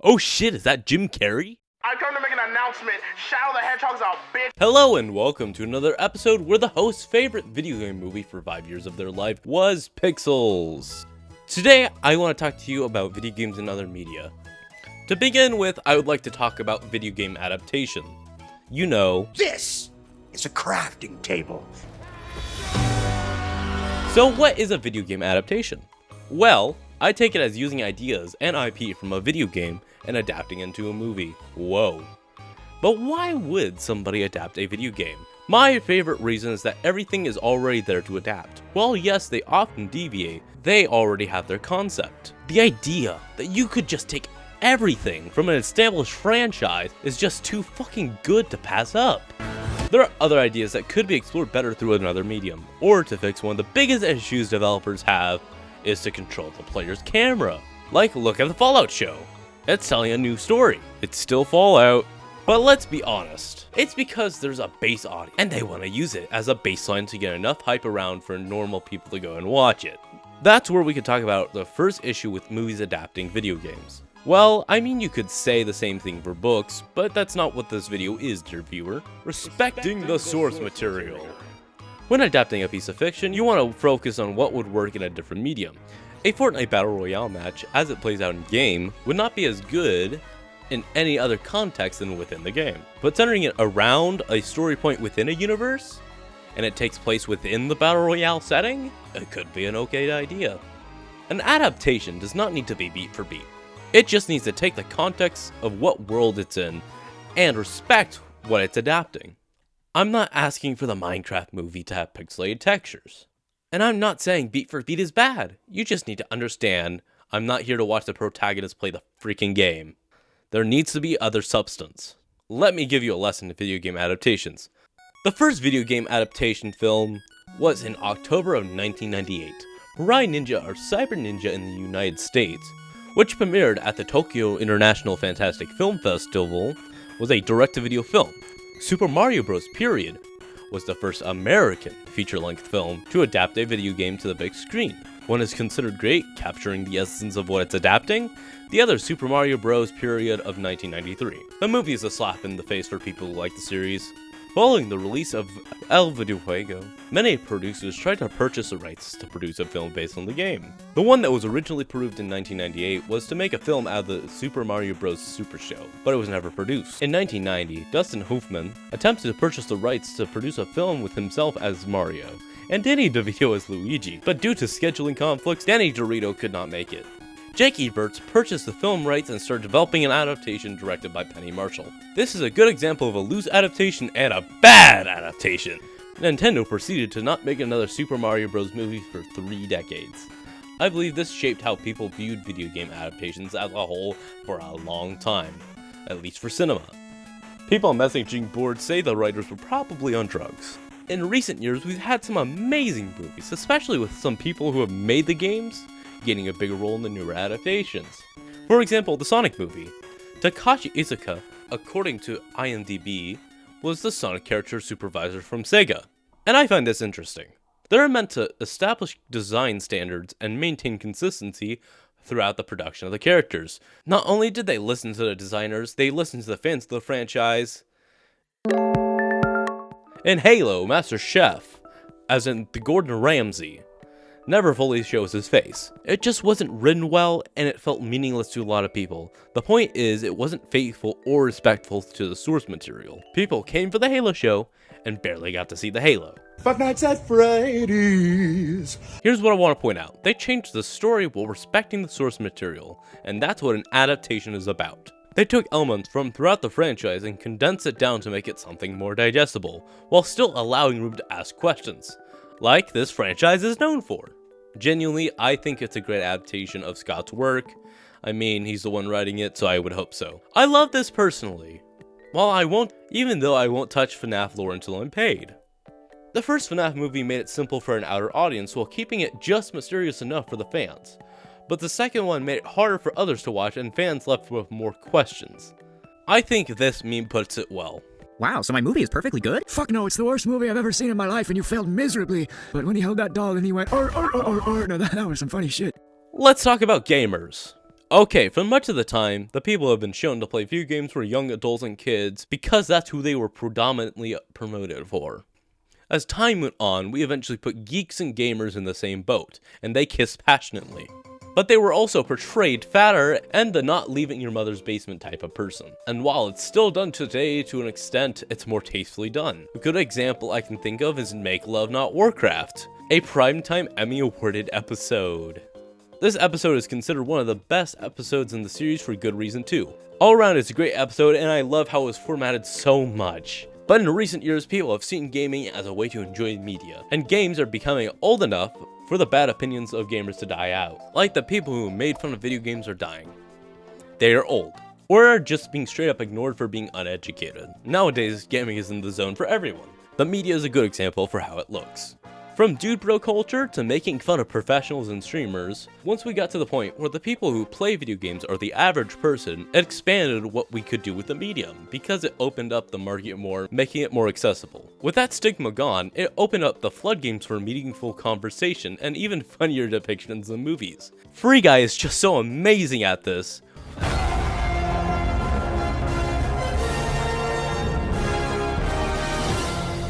Oh shit, is that Jim Carrey? I come to make an announcement. Shadow the Hedgehog's a bitch. Hello and welcome to another episode where the host's favorite video game movie for 5 years of their life was Pixels. Today, I want to talk to you about video games and other media. To begin with, I would like to talk about video game adaptation. You know, This is a crafting table. so what is a video game adaptation? Well, I take it as using ideas and IP from a video game and adapting into a movie. Whoa. But why would somebody adapt a video game? My favorite reason is that everything is already there to adapt. While yes, they often deviate, they already have their concept. The idea that you could just take everything from an established franchise is just too fucking good to pass up. There are other ideas that could be explored better through another medium, or to fix one of the biggest issues developers have is to control the player's camera. Like, look at the Fallout show. It's telling a new story. It's still Fallout. But let's be honest, it's because there's a base audience, and they want to use it as a baseline to get enough hype around for normal people to go and watch it. That's where we could talk about the first issue with movies adapting video games. Well, I mean, you could say the same thing for books, but that's not what this video is, dear viewer. Respecting the source material. When adapting a piece of fiction, you want to focus on what would work in a different medium. A Fortnite Battle Royale match, as it plays out in game, would not be as good in any other context than within the game. But centering it around a story point within a universe, and it takes place within the Battle Royale setting, it could be an okay idea. An adaptation does not need to be beat for beat. It just needs to take the context of what world it's in, and respect what it's adapting. I'm not asking for the Minecraft movie to have pixelated textures. And I'm not saying beat for beat is bad. You just need to understand, I'm not here to watch the protagonist play the freaking game. There needs to be other substance. Let me give you a lesson in video game adaptations. The first video game adaptation film was in October of 1998. Mirai Ninja or Cyber Ninja in the United States, which premiered at the Tokyo International Fantastic Film Festival, was a direct-to-video film. Super Mario Bros. Period was the first American feature-length film to adapt a video game to the big screen. One is considered great, capturing the essence of what it's adapting. The other, Super Mario Bros. Period of 1993. The movie is a slap in the face for people who like the series. Following the release of El Videojuego, many producers tried to purchase the rights to produce a film based on the game. The one that was originally approved in 1998 was to make a film out of the Super Mario Bros. Super Show, but it was never produced. In 1990, Dustin Hoffman attempted to purchase the rights to produce a film with himself as Mario, and Danny DeVito as Luigi, but due to scheduling conflicts, Danny DeVito could not make it. Jake Eberts purchased the film rights and started developing an adaptation directed by Penny Marshall. This is a good example of a loose adaptation and a bad adaptation. Nintendo proceeded to not make another Super Mario Bros. Movie for 3 decades. I believe this shaped how people viewed video game adaptations as a whole for a long time, at least for cinema. People on messaging boards say the writers were probably on drugs. In recent years, we've had some amazing movies, especially with some people who have made the games getting a bigger role in the newer adaptations. For example, the Sonic movie. Takashi Iizuka, according to IMDb, was the Sonic character supervisor from Sega. And I find this interesting. They're meant to establish design standards and maintain consistency throughout the production of the characters. Not only did they listen to the designers, they listened to the fans of the franchise. In Halo, Master Chef, as in the Gordon Ramsay, never fully shows his face. It just wasn't written well, and it felt meaningless to a lot of people. The point is, it wasn't faithful or respectful to the source material. People came for the Halo show, and barely got to see the Halo. Five Nights at Freddy's. Here's what I want to point out. They changed the story while respecting the source material, and that's what an adaptation is about. They took elements from throughout the franchise and condensed it down to make it something more digestible, while still allowing room to ask questions, like this franchise is known for. Genuinely, I think it's a great adaptation of Scott's work. I mean, he's the one writing it, so I would hope so. I love this personally. Even though I won't touch FNAF lore until I'm paid. The first FNAF movie made it simple for an outer audience while keeping it just mysterious enough for the fans. But the second one made it harder for others to watch and fans left with more questions. I think this meme puts it well. Wow, so my movie is perfectly good? Fuck no, it's the worst movie I've ever seen in my life and you failed miserably. But when he held that doll and he went, no, that was some funny shit. Let's talk about gamers. Okay, for much of the time, the people who have been shown to play video games were young adults and kids because that's who they were predominantly promoted for. As time went on, we eventually put geeks and gamers in the same boat, and they kissed passionately. But they were also portrayed fatter and the not leaving your mother's basement type of person. And while it's still done today to an extent, it's more tastefully done. A good example I can think of is Make Love Not Warcraft, a primetime Emmy awarded episode. This episode is considered one of the best episodes in the series for good reason too. All around it's a great episode and I love how it was formatted so much. But in recent years, people have seen gaming as a way to enjoy media, and games are becoming old enough for the bad opinions of gamers to die out. Like the people who made fun of video games are dying. They are old, or are just being straight up ignored for being uneducated. Nowadays, gaming is in the zone for everyone. The media is a good example for how it looks. From dude bro culture to making fun of professionals and streamers, once we got to the point where the people who play video games are the average person, it expanded what we could do with the medium, because it opened up the market more, making it more accessible. With that stigma gone, it opened up the floodgates for meaningful conversation and even funnier depictions in movies. Free Guy is just so amazing at this.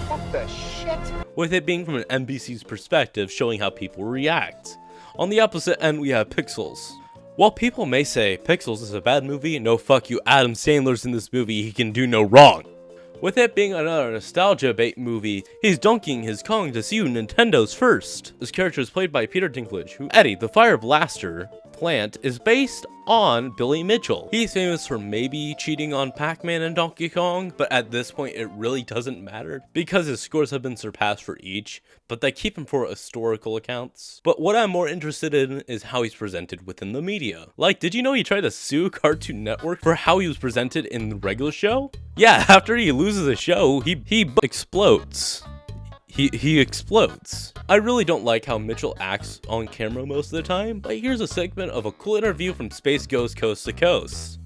What the shit? With it being from an NBC's perspective, showing how people react. On the opposite end, we have Pixels. While people may say Pixels is a bad movie, no fuck you, Adam Sandler's in this movie, he can do no wrong. With it being another nostalgia bait movie, he's dunking his Kong to see who Nintendo's first. This character is played by Peter Dinklage, who Eddie, the Fire Blaster plant, is based on Billy Mitchell. He's famous for maybe cheating on Pac-Man and Donkey Kong, but at this point it really doesn't matter because his scores have been surpassed for each, but they keep him for historical accounts. But what I'm more interested in is how he's presented within the media. Like, did you know he tried to sue Cartoon Network for how he was presented in the regular show? Yeah, after he loses a show, he explodes. He explodes. I really don't like how Mitchell acts on camera most of the time, but here's a segment of a cool interview from Space Goes Coast to Coast.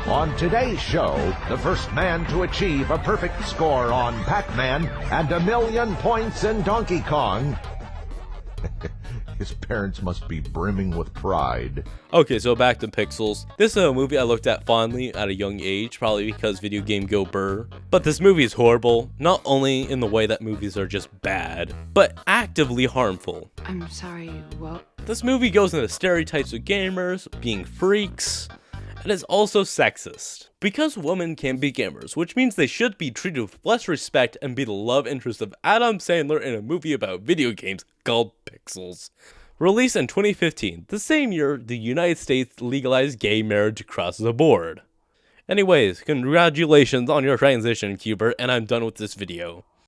On today's show, the first man to achieve a perfect score on Pac-Man and 1,000,000 points in Donkey Kong. His parents must be brimming with pride. Okay, so back to Pixels. This is a movie I looked at fondly at a young age, probably because video game go burr. But this movie is horrible, not only in the way that movies are just bad, but actively harmful. I'm sorry, what? This movie goes into stereotypes of gamers, being freaks, and is also sexist. Because women can be gamers, which means they should be treated with less respect and be the love interest of Adam Sandler in a movie about video games called Pixels. Released in 2015, the same year the United States legalized gay marriage across the board. Anyways, congratulations on your transition, Cubert, and I'm done with this video.